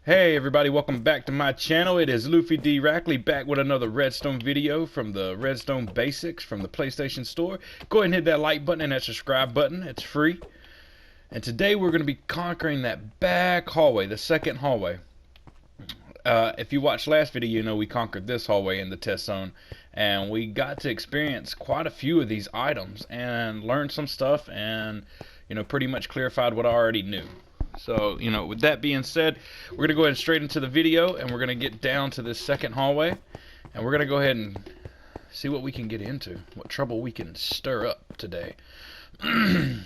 Hey everybody, welcome back to my channel. It is LuffyDRackley back with another Redstone video from the Redstone Basics from the PlayStation Store. Go ahead and hit that like button and that subscribe button. It's free. And today we're going to be conquering that back hallway, the second hallway. If you watched last video, you know we conquered this hallway in the test zone. And we got to experience quite a few of these items and learn some stuff and, pretty much clarified what I already knew. So, with that being said, we're going to go ahead and straight into the video, and we're going to get down to this second hallway, and we're going to go ahead and see what we can get into, what trouble we can stir up today.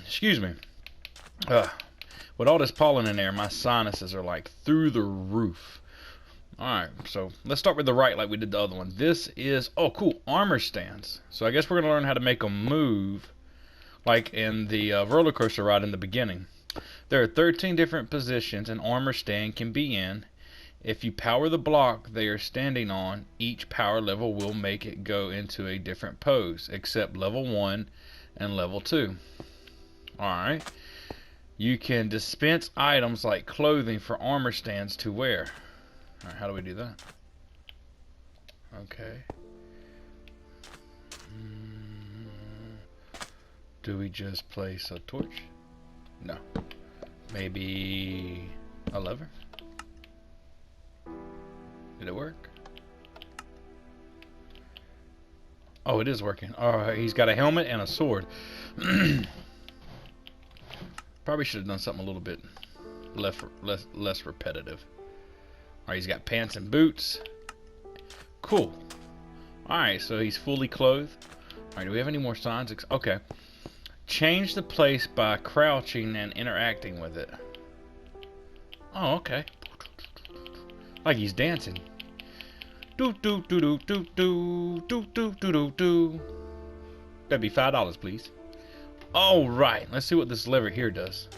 Excuse me. With all this pollen in there, my sinuses are like through the roof. Alright, so let's start with the right like we did the other one. This is, oh cool, armor stands. So I guess we're going to learn how to make them move like in the roller coaster ride in the beginning. There are 13 different positions an armor stand can be in. If you power the block they are standing on, each power level will make it go into a different pose, except level 1 and level 2. Alright. You can dispense items like clothing for armor stands to wear. Alright, how do we do that? Okay. Do we just place a torch? No. Maybe a lever? Did it work? Oh, it is working. Alright, he's got a helmet and a sword. Probably should have done something a little bit less repetitive. Alright, he's got pants and boots. Cool. Alright, so he's fully clothed. Alright, do we have any more signs? Okay. Change the place by crouching and interacting with it. Oh, okay. Like he's dancing. Do do do do do do do do do do do. That'd be $5, please. All right, let's see what this lever here does.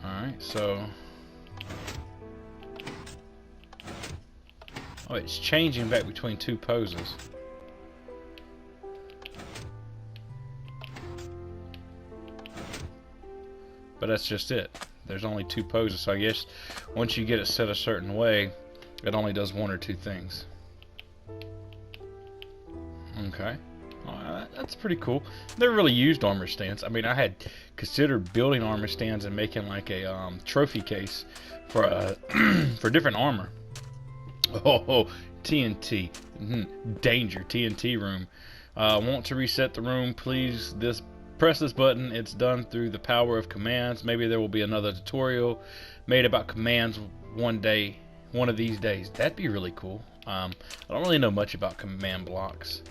All right, so. Oh, it's changing back between two poses. But that's just it. There's only two poses, so I guess once you get it set a certain way, it only does one or two things. Okay. Oh, that's pretty cool. Never really used armor stands. I mean, I had considered building armor stands and making like a trophy case for for different armor. Oh, TNT. Danger. TNT room. Want to reset the room, please? Press this button. It's done through the power of commands. Maybe there will be another tutorial made about commands one of these days. That'd be really cool. I don't really know much about command blocks.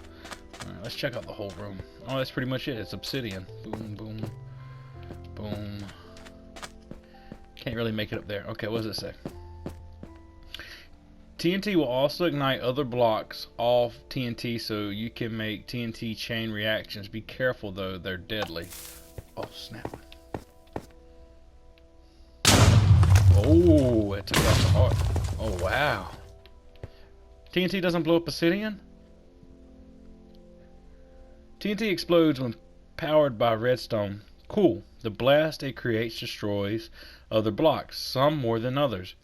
Alright, let's check out the whole room. Oh, that's pretty much it. It's obsidian. Boom, boom, boom. Can't really make it up there. Okay, what does it say? TNT will also ignite other blocks off TNT, so you can make TNT chain reactions. Be careful though, they're deadly. Oh snap. Oh, it took out the heart. Oh wow. TNT doesn't blow up obsidian? TNT explodes when powered by redstone. Cool. The blast it creates destroys other blocks, some more than others.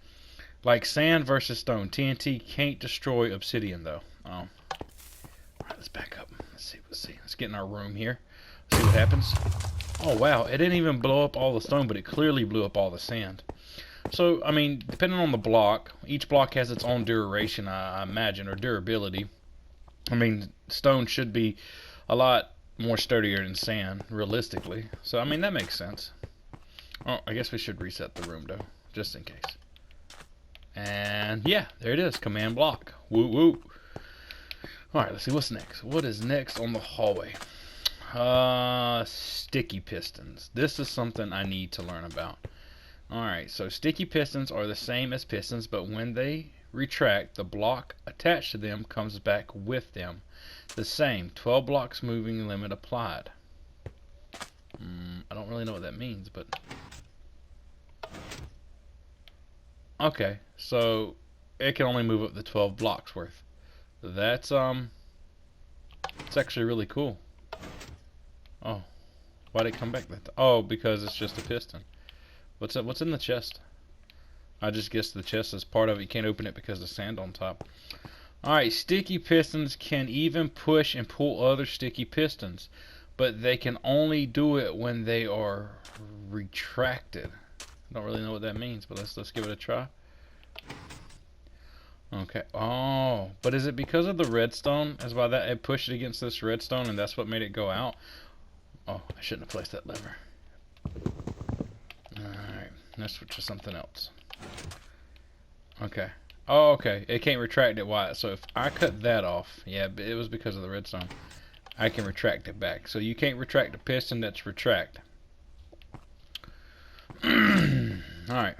Like sand versus stone, TNT can't destroy obsidian though. Oh. Alright, let's back up. Let's see. Let's get in our room here. See what happens. Oh wow, it didn't even blow up all the stone, but it clearly blew up all the sand. So, I mean, depending on the block, each block has its own duration, I imagine, or durability. I mean, stone should be a lot more sturdier than sand, realistically. So, I mean, that makes sense. Oh, I guess we should reset the room though, just in case. And yeah, there it is, command block. Woo woo. Alright, let's see what's next. What is next on the hallway? Sticky pistons. This is something I need to learn about. Alright, so sticky pistons are the same as pistons, but when they retract, the block attached to them comes back with them. The same, 12 blocks moving limit applied. I don't really know what that means, but okay, so it can only move up to 12 blocks worth. That's it's actually really cool. Oh, why'd it come back that? Oh, because it's just a piston. What's in the chest? I just guess the chest is part of it. You can't open it because of sand on top. Alright, sticky pistons can even push and pull other sticky pistons, but they can only do it when they are retracted. I don't really know what that means, but let's give it a try. Okay. Oh, but is it because of the redstone? Is why that it pushed it against this redstone and that's what made it go out? Oh, I shouldn't have placed that lever. Alright, let's switch to something else. Okay. Oh, okay. It can't retract it. Why? So if I cut that off, yeah, it was because of the redstone. I can retract it back. So you can't retract a piston that's retract. Alright.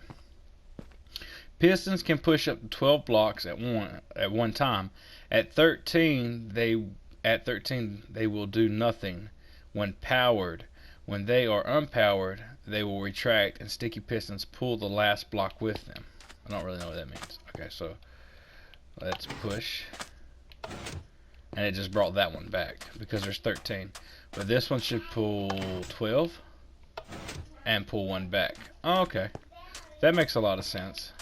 Pistons can push up to 12 blocks at one time. At 13 they will do nothing when powered. When they are unpowered, they will retract and sticky pistons pull the last block with them. I don't really know what that means. Okay, so let's push. And it just brought that one back because there's 13. But this one should pull 12 and pull one back. Oh, okay. That makes a lot of sense.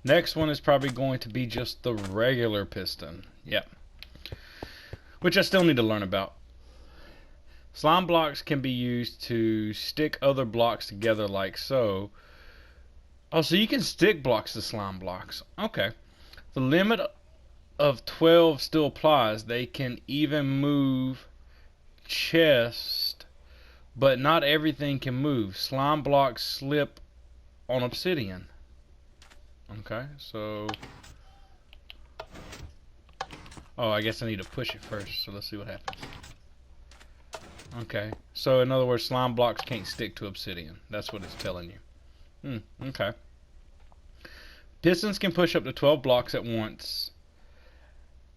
Next one is probably going to be just the regular piston. Yep. Which I still need to learn about. Slime blocks can be used to stick other blocks together like so. Oh, so you can stick blocks to slime blocks. Okay. The limit of 12 still applies. They can even move chest, but not everything can move. Slime blocks slip on obsidian. Okay, so... Oh, I guess I need to push it first, so let's see what happens. Okay, so in other words, slime blocks can't stick to obsidian. That's what it's telling you. Okay. Pistons can push up to 12 blocks at once.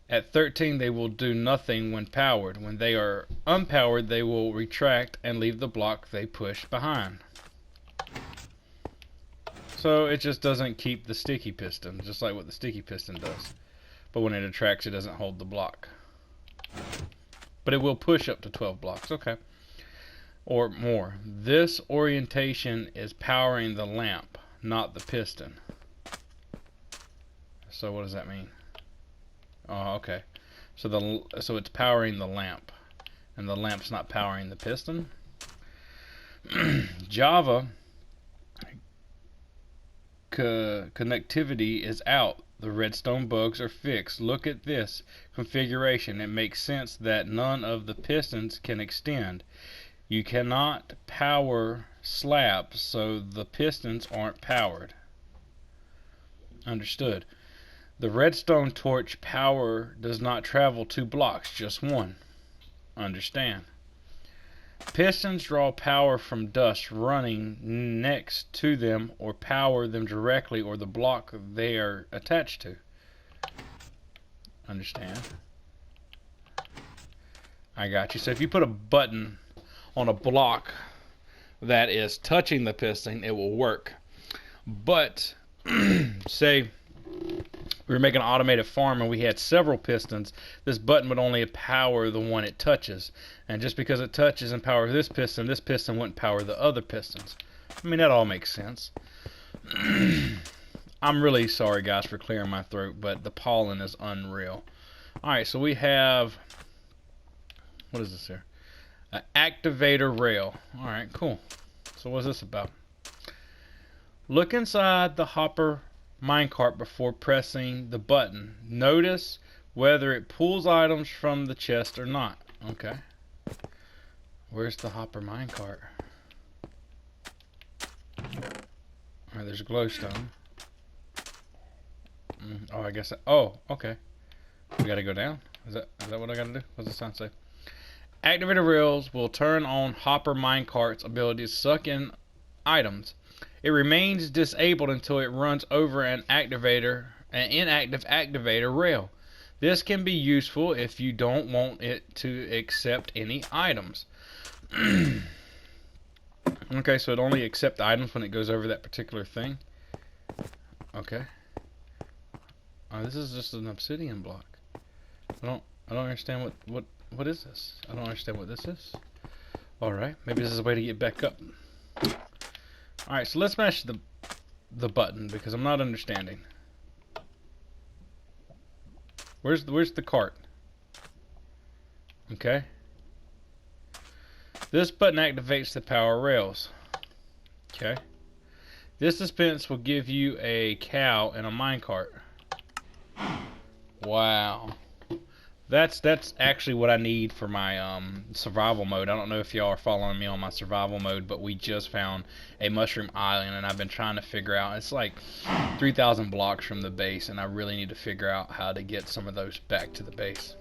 At 13, they will do nothing when powered. When they are unpowered, they will retract and leave the block they push behind. So it just doesn't keep the sticky piston, just like what the sticky piston does. But when it attracts, it doesn't hold the block. But it will push up to 12 blocks, okay. Or more. This orientation is powering the lamp, not the piston. So what does that mean? Oh, okay. So it's powering the lamp, and the lamp's not powering the piston. Java connectivity is out. The redstone bugs are fixed. Look at this configuration. It makes sense that none of the pistons can extend. You cannot power slabs, so the pistons aren't powered. Understood. The redstone torch power does not travel 2 blocks, just 1. Understand. Pistons draw power from dust running next to them or power them directly or the block they are attached to. Understand? I got you. So if you put a button on a block that is touching the piston, it will work. But say we were making an automated farm and we had several pistons, this button would only power the one it touches. And just because it touches and powers this piston wouldn't power the other pistons. I mean, that all makes sense. I'm really sorry, guys, for clearing my throat, but the pollen is unreal. Alright, so we have... What is this here? An activator rail. Alright, cool. So what's this about? Look inside the hopper minecart before pressing the button. Notice whether it pulls items from the chest or not. Okay. Where's the hopper minecart? Alright, there's a glowstone. Oh, I guess oh, okay. We gotta go down? Is that what I gotta do? What's the sign say? Activator rails will turn on hopper minecart's ability to suck in items. It remains disabled until it runs over an inactive activator rail. This can be useful if you don't want it to accept any items. Okay, so it only accepts items when it goes over that particular thing. Okay. Oh, this is just an obsidian block. I don't understand what is this? I don't understand what this is. Alright, maybe this is a way to get back up. Alright, so let's smash the button because I'm not understanding. Where's the cart? Okay. This button activates the power rails. Okay. This dispense will give you a cow and a minecart. Wow. That's actually what I need for my survival mode. I don't know if y'all are following me on my survival mode, but we just found a mushroom island, and I've been trying to figure out. It's like 3,000 blocks from the base, and I really need to figure out how to get some of those back to the base.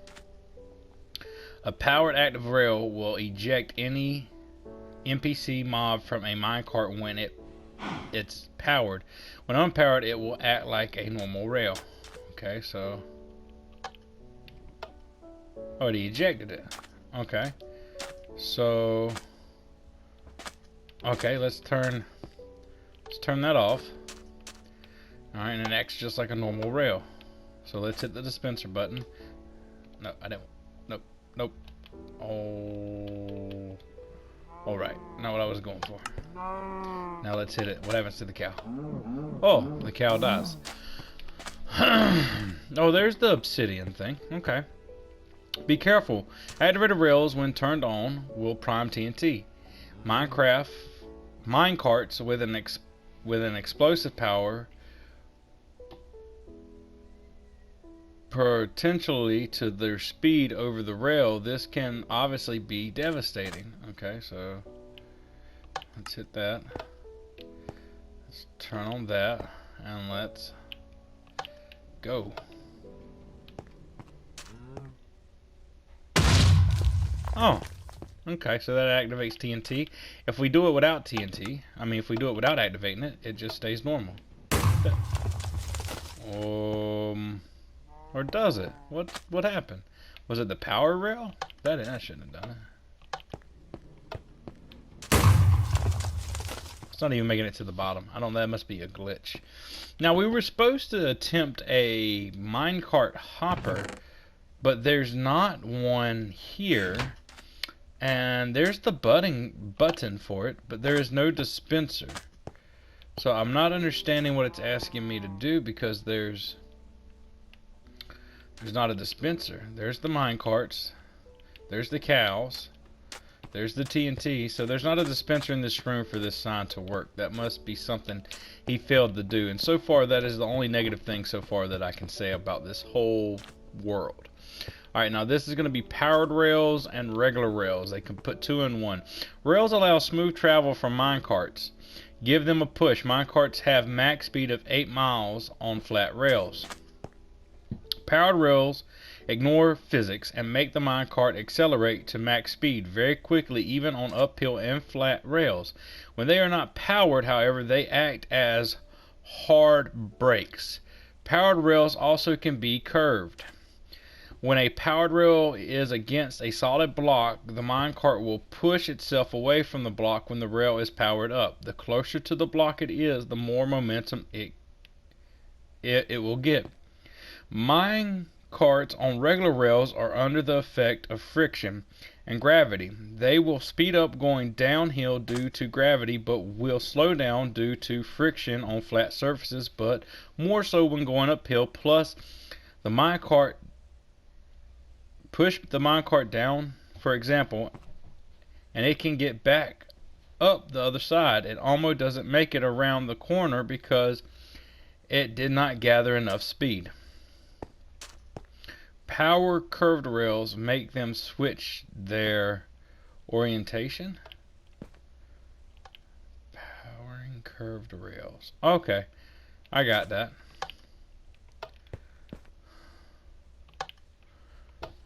A powered active rail will eject any NPC mob from a minecart when it's powered. When unpowered, it will act like a normal rail. Okay, so. Oh, it ejected it. Okay. So. Okay, let's turn that off. Alright, and it acts just like a normal rail. So let's hit the dispenser button. No, I didn't. Nope. Nope. Oh. Alright, not what I was going for. Now let's hit it. What happens to the cow? Oh, the cow dies. Oh, there's the obsidian thing. Okay. Be careful. Activated rails, when turned on, will prime TNT. Minecarts with an explosive power potentially to their speed over the rail. This can obviously be devastating. Okay, so let's hit that. Let's turn on that and let's go. Oh, okay, so that activates TNT. If we do it without TNT, if we do it without activating it, it just stays normal. Or does it? What happened? Was it the power rail? That shouldn't have done it. It's not even making it to the bottom. That must be a glitch. Now, we were supposed to attempt a minecart hopper, but there's not one here. And there's the button for it, but there is no dispenser. So I'm not understanding what it's asking me to do because there's not a dispenser. There's the minecarts, there's the cows, there's the TNT. So there's not a dispenser in this room for this sign to work. That must be something he failed to do. And so far, that is the only negative thing so far that I can say about this whole world. Alright, now this is going to be powered rails and regular rails. They can put two in one. Rails allow smooth travel from minecarts. Give them a push. Minecarts have max speed of 8 miles on flat rails. Powered rails ignore physics and make the minecart accelerate to max speed very quickly, even on uphill and flat rails. When they are not powered, however, they act as hard brakes. Powered rails also can be curved. When a powered rail is against a solid block, the minecart will push itself away from the block when the rail is powered up. The closer to the block it is, the more momentum it will get. Minecarts on regular rails are under the effect of friction and gravity. They will speed up going downhill due to gravity, but will slow down due to friction on flat surfaces, but more so when going uphill. Plus, the minecart push the minecart down, for example, and it can get back up the other side. It almost doesn't make it around the corner because it did not gather enough speed. Power curved rails make them switch their orientation. Powering curved rails. Okay, I got that.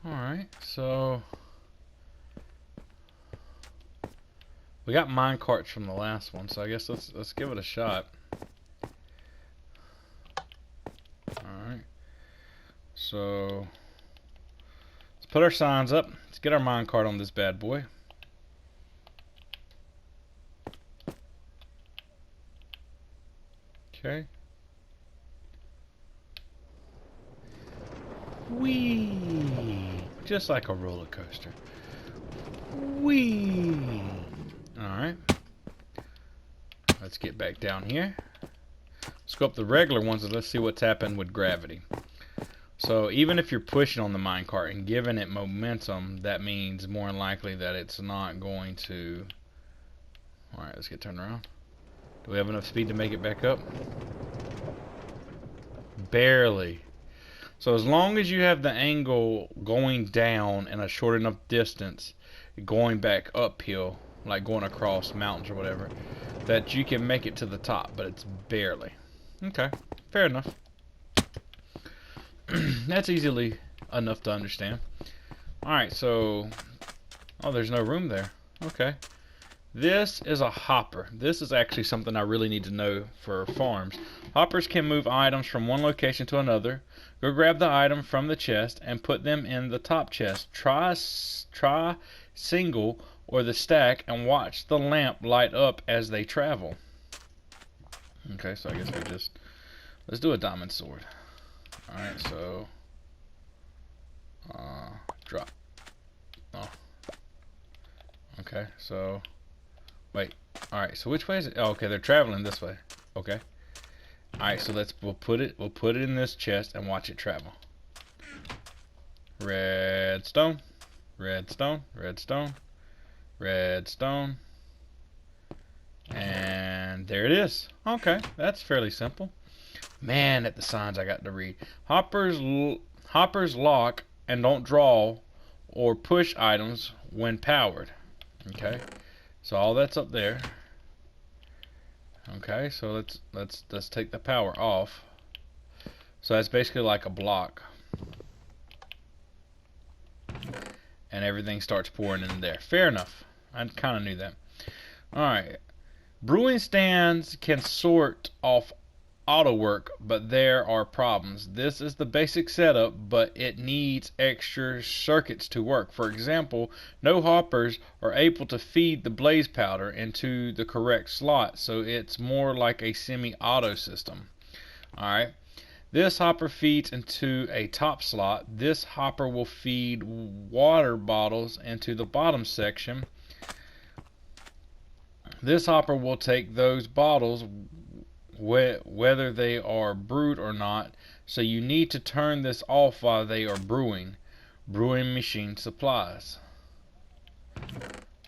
Alright, so we got minecarts from the last one, so I guess let's give it a shot. Alright. So let's put our signs up. Let's get our minecart on this bad boy. Okay. Whee! Just like a roller coaster. Whee! Alright. let's get back down here. Let's go up the regular ones and let's see what's happened with gravity. So even if you're pushing on the minecart and giving it momentum, that means more than likely that it's not going to... Alright, let's get turned around. Do we have enough speed to make it back up? Barely. So as long as you have the angle going down in a short enough distance, going back uphill, like going across mountains or whatever, that you can make it to the top, but it's barely. Okay, fair enough. That's easily enough to understand. Alright, so... Oh, there's no room there. Okay. This is a hopper. This is actually something I really need to know for farms. Hoppers can move items from one location to another. Go grab the item from the chest and put them in the top chest. Try single or the stack and watch the lamp light up as they travel. Okay, so I guess we just... Let's do a diamond sword. Alright, so... drop. Oh. Okay, so... Wait. Alright, so which way is it? Oh, okay, they're traveling this way. Okay. Alright, so we'll put it in this chest and watch it travel. Redstone. Redstone. Redstone. Redstone. And there it is. Okay, that's fairly simple. Man, at the signs I got to read. Hoppers lock and don't draw or push items when powered. Okay, so all that's up there. Okay, so let's take the power off. So that's basically like a block, and everything starts pouring in there. Fair enough. I kind of knew that. All right, brewing stands can sort off auto work, but there are problems. This is the basic setup, but it needs extra circuits to work. For example, no hoppers are able to feed the blaze powder into the correct slot, so it's more like a semi-auto system. Alright, this hopper feeds into a top slot. This hopper will feed water bottles into the bottom section. This hopper will take those bottles whether they are brewed or not, so you need to turn this off while they are brewing. Brewing machine supplies.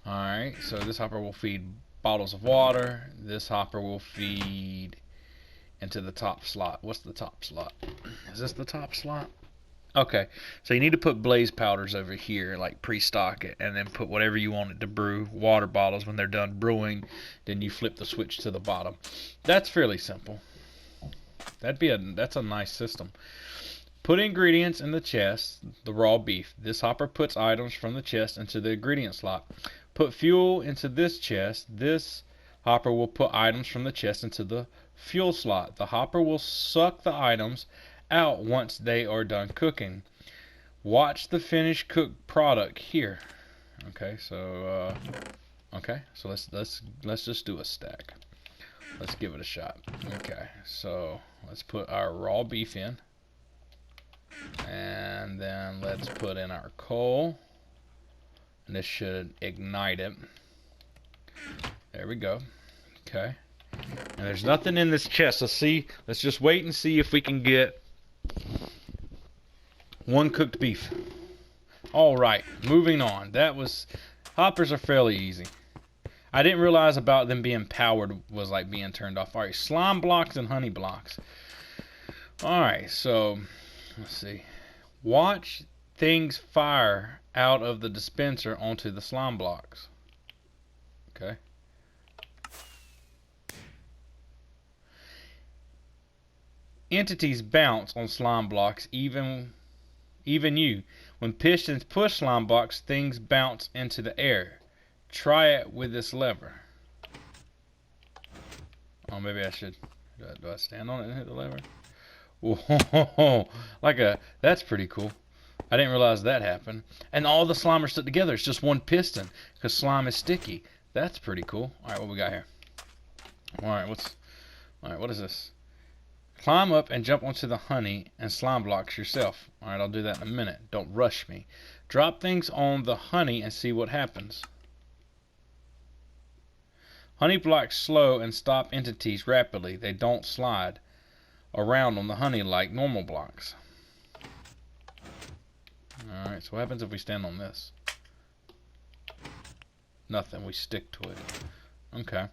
Alright, so this hopper will feed bottles of water. This hopper will feed into the top slot. What's the top slot? Is this the top slot? Okay, so you need to put blaze powders over here, like pre-stock it, and then put whatever you want it to brew. Water bottles, when they're done brewing, then you flip the switch to the bottom. That's fairly simple. That's a nice system. Put ingredients in the chest, the raw beef. This hopper puts items from the chest into the ingredient slot. Put fuel into this chest. This hopper will put items from the chest into the fuel slot. The hopper will suck the items out once they are done cooking. Watch the finished cooked product here. Okay, so let's just do a stack. Let's give it a shot. Okay, so let's put our raw beef in, and then let's put in our coal, and this should ignite it. There we go. Okay, and there's nothing in this chest. Let's just wait and see if we can get one cooked beef. Alright, moving on. Hoppers are fairly easy. I didn't realize about them being powered was like being turned off. Alright, slime blocks and honey blocks. Alright, so let's see. Watch things fire out of the dispenser onto the slime blocks. Okay. Entities bounce on slime blocks, even you. When pistons push slime blocks, things bounce into the air. Try it with this lever. Oh, maybe I should. Do I stand on it and hit the lever? Whoa, that's pretty cool. I didn't realize that happened. And all the slime are stuck together. It's just one piston because slime is sticky. That's pretty cool. All right, what we got here? All right, what is this? Climb up and jump onto the honey and slime blocks yourself. Alright, I'll do that in a minute. Don't rush me. Drop things on the honey and see what happens. Honey blocks slow and stop entities rapidly. They don't slide around on the honey like normal blocks. Alright, so what happens if we stand on this? Nothing, we stick to it. Okay.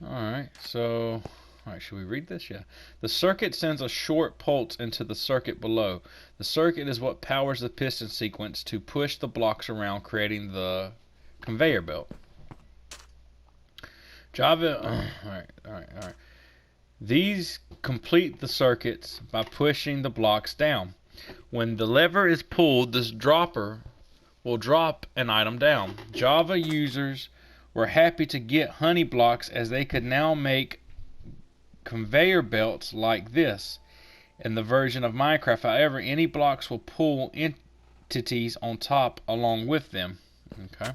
Alright, so... Alright, should we read this? Yeah. The circuit sends a short pulse into the circuit below. The circuit is what powers the piston sequence to push the blocks around, creating the conveyor belt. Java... Alright. These complete the circuits by pushing the blocks down. When the lever is pulled, this dropper will drop an item down. Java users were happy to get honey blocks as they could now make conveyor belts like this in the version of Minecraft. However, any blocks will pull entities on top along with them. Okay.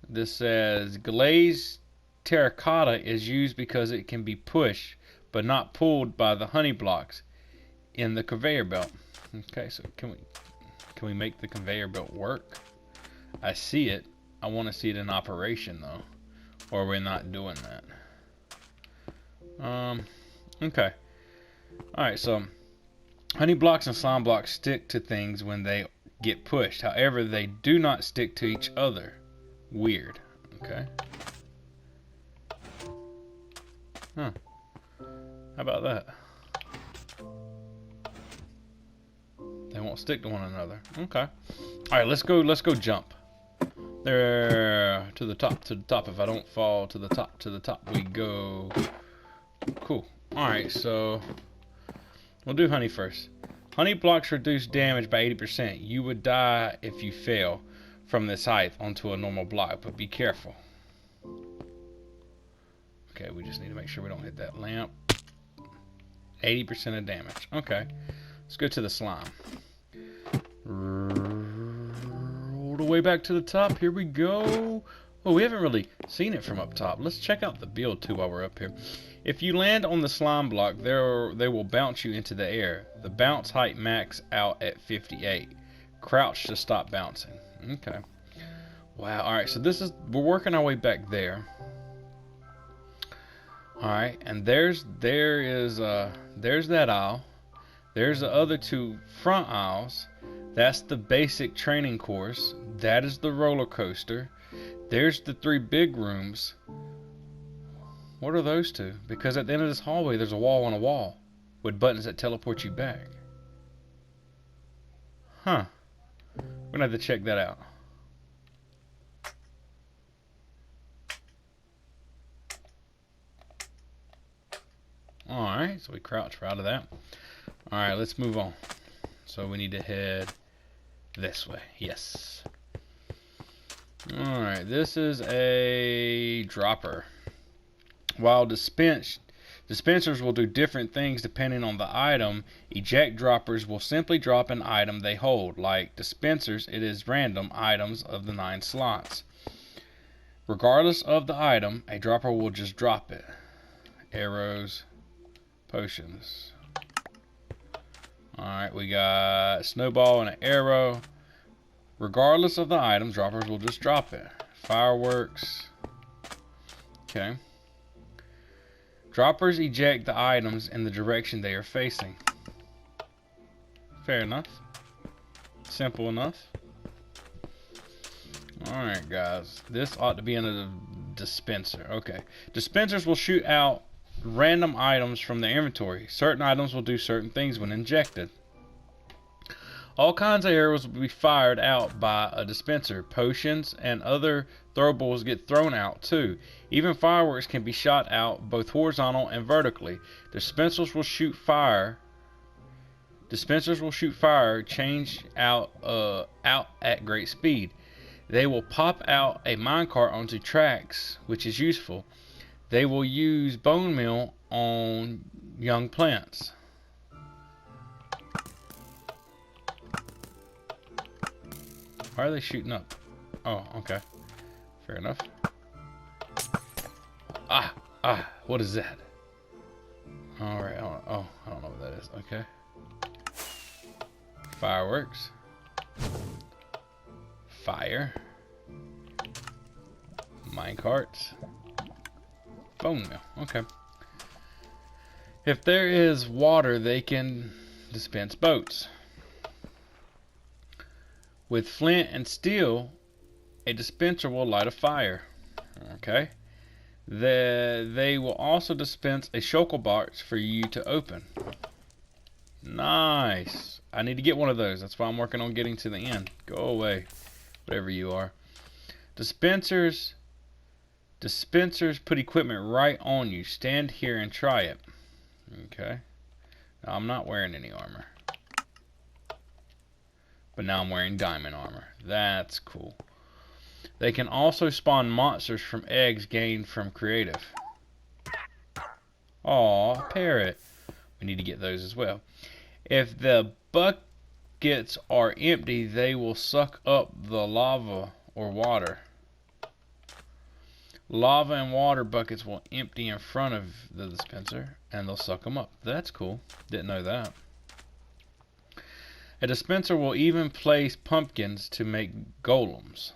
This says glazed terracotta is used because it can be pushed but not pulled by the honey blocks in the conveyor belt. Okay, so can we make the conveyor belt work? I see it. I want to see it in operation though, or we're not doing that. Okay. Alright, so honey blocks and slime blocks stick to things when they get pushed. However, they do not stick to each other. Weird. Okay. Huh. How about that? They won't stick to one another. Okay. Alright, let's go jump. There, to the top. If I don't fall, to the top we go. Cool. Alright, so we'll do honey first. Honey blocks reduce damage by 80%. You would die if you fell from this height onto a normal block, but be careful. Okay, we just need to make sure we don't hit that lamp. 80% of damage. Okay. Let's go to the slime. Roll the way back to the top. Here we go. Oh, we haven't really seen it from up top. Let's check out the build too while we're up here. If you land on the slime block, they will bounce you into the air. The bounce height max out at 58. Crouch to stop bouncing. Okay. Wow. All right. So we're working our way back there. All right. And there's that aisle. There's the other two front aisles. That's the basic training course. That is the roller coaster. There's the 3 big rooms. What are those two? Because at the end of this hallway, there's a wall on a wall with buttons that teleport you back. Huh. We're gonna have to check that out. Alright, so we crouch right out of that. Alright, let's move on. So we need to head this way. Yes. Alright, this is a dropper. While dispensers will do different things depending on the item, eject droppers will simply drop an item they hold. Like dispensers, it is random items of the 9 slots. Regardless of the item, a dropper will just drop it. Arrows, potions. Alright, we got a snowball and an arrow. Regardless of the item, droppers will just drop it. Fireworks. Okay. Droppers eject the items in the direction they are facing. Fair enough. Simple enough. Alright guys, this ought to be in a dispenser. Okay. Dispensers will shoot out random items from their inventory. Certain items will do certain things when injected. All kinds of arrows will be fired out by a dispenser. Potions and other throwables get thrown out too. Even fireworks can be shot out both horizontal and vertically. Dispensers will shoot fire. Change out at great speed. They will pop out a minecart onto tracks, which is useful. They will use bone meal on young plants. Why are they shooting up? Oh, okay. Fair enough. What is that? Alright, I don't know what that is. Okay. Fireworks. Fire. Minecarts. Bone meal. Okay. If there is water, they can dispense boats. With flint and steel, a dispenser will light a fire. Okay. They will also dispense a shulker box for you to open. Nice. I need to get one of those. That's why I'm working on getting to the end. Go away, whatever you are. Dispensers put equipment right on you. Stand here and try it. Okay. Now I'm not wearing any armor. But now I'm wearing diamond armor. That's cool. They can also spawn monsters from eggs gained from creative. Aw, parrot. We need to get those as well. If the buckets are empty, they will suck up the lava or water. Lava and water buckets will empty in front of the dispenser, and they'll suck them up. That's cool. Didn't know that. A dispenser will even place pumpkins to make golems.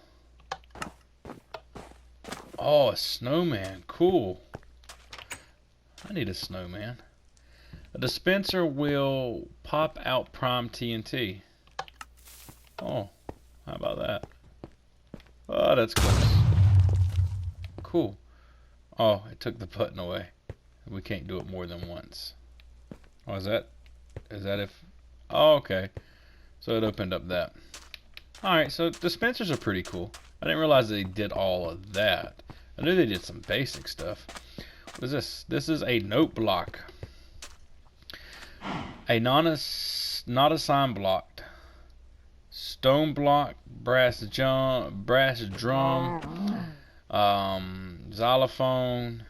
Oh, a snowman. Cool. I need a snowman. A dispenser will pop out prime TNT. Oh, how about that? Oh, that's close. Cool. Oh, it took the button away. We can't do it more than once. Oh, is that if... Oh, okay. So it opened up that. Alright, so dispensers are pretty cool. I didn't realize they did all of that. I knew they did some basic stuff. What is this? This is a note block. A not assigned block. Stone block, brass drum, xylophone,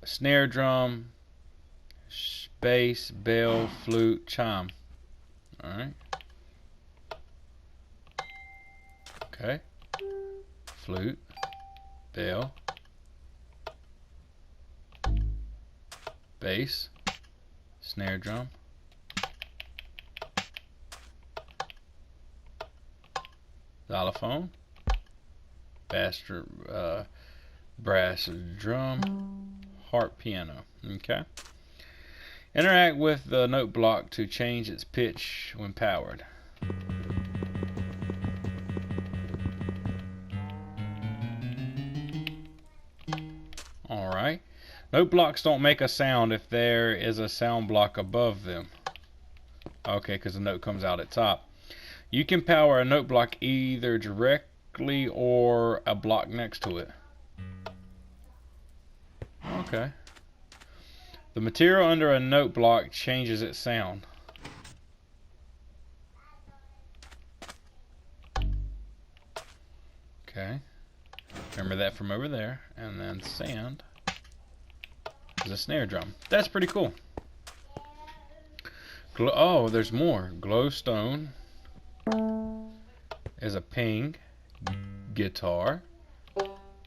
snare drum, bass, bell, flute, chime. Alright. Okay. Flute, bell, bass, snare drum, xylophone, brass drum, harp, piano. Okay. Interact with the note block to change its pitch when powered. Alright. Note blocks don't make a sound if there is a sound block above them. Okay, because the note comes out at top. You can power a note block either directly or a block next to it. Okay. The material under a note block changes its sound. Okay. Remember that from over there. And then sand is a snare drum. That's pretty cool. Oh, there's more. Glowstone is a ping. Guitar.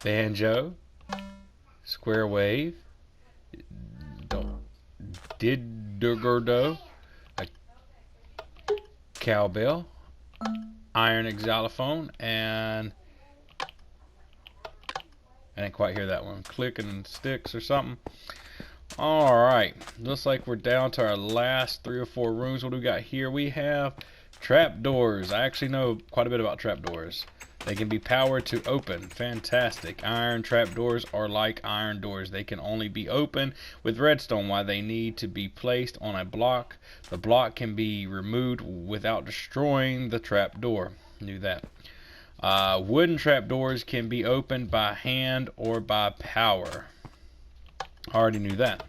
Banjo. Square wave. Didgeridoo, a cowbell, iron xylophone, and I didn't quite hear that one. Clicking sticks or something. Alright, looks like we're down to our last 3 or 4 rooms. What do we got here? We have trapdoors. I actually know quite a bit about trapdoors. They can be powered to open. Fantastic. Iron trapdoors are like iron doors. They can only be opened with redstone, while they need to be placed on a block. The block can be removed without destroying the trapdoor. Knew that. Wooden trapdoors can be opened by hand or by power. Already knew that.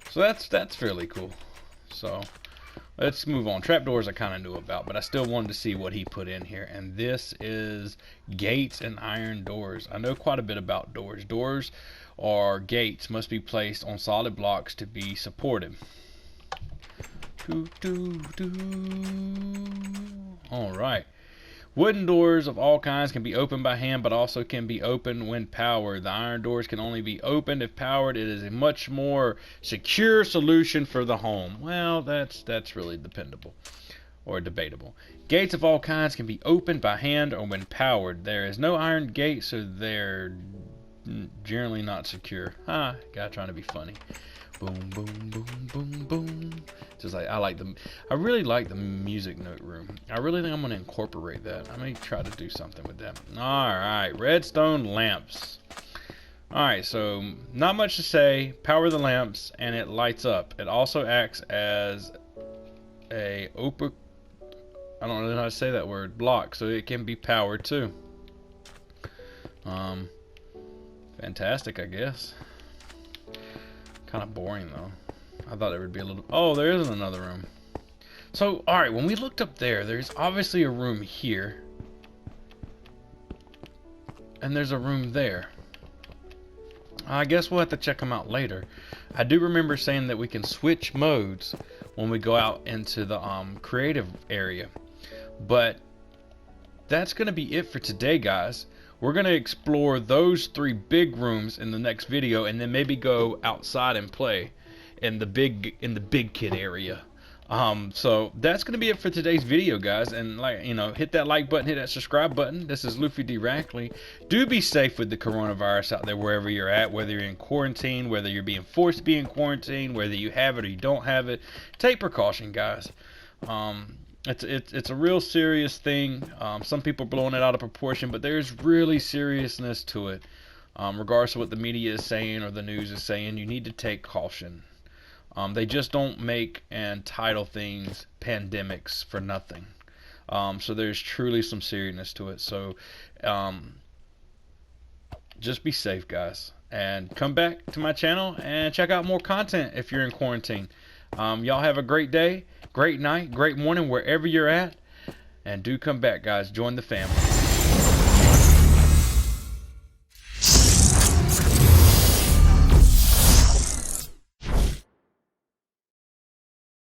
So that's fairly cool. So let's move on. Trapdoors I kind of knew about, but I still wanted to see what he put in here. And this is gates and iron doors. I know quite a bit about doors. Doors or gates must be placed on solid blocks to be supported. Alright. Wooden doors of all kinds can be opened by hand, but also can be opened when powered. The iron doors can only be opened if powered. It is a much more secure solution for the home. Well, that's really dependable. or debatable. Gates of all kinds can be opened by hand or when powered. There is no iron gate, so they're generally not secure. Guy trying to be funny. Boom, boom, boom, boom, boom. Just like I really like the music note room. I really think I'm gonna incorporate that. I may try to do something with that. All right, redstone lamps. All right, so not much to say. Power the lamps, and it lights up. It also acts as a I don't know how to say that word, block, so it can be powered too. Fantastic, I guess. Kind of boring though. I thought there would be a little. Oh, there is another room. So, all right, when we looked up there, there's obviously a room here, and there's a room there. I guess we'll have to check them out later. I do remember saying that we can switch modes when we go out into the creative area. But that's going to be it for today, guys. We're going to explore those 3 big rooms in the next video, and then maybe go outside and play in the big kid area. So that's going to be it for today's video, guys. And hit that like button, hit that subscribe button. This is LuffyDRackley. Do be safe with the coronavirus out there wherever you're at, whether you're in quarantine, whether you're being forced to be in quarantine, whether you have it or you don't have it. Take precaution, guys. It's a real serious thing. Some people are blowing it out of proportion, but there's really seriousness to it. Regardless of what the media is saying or the news is saying, you need to take caution. They just don't make and title things pandemics for nothing. So there's truly some seriousness to it. So just be safe, guys. And come back to my channel and check out more content if you're in quarantine. Y'all have a great day, great night, great morning, wherever you're at. And do come back, guys. Join the family.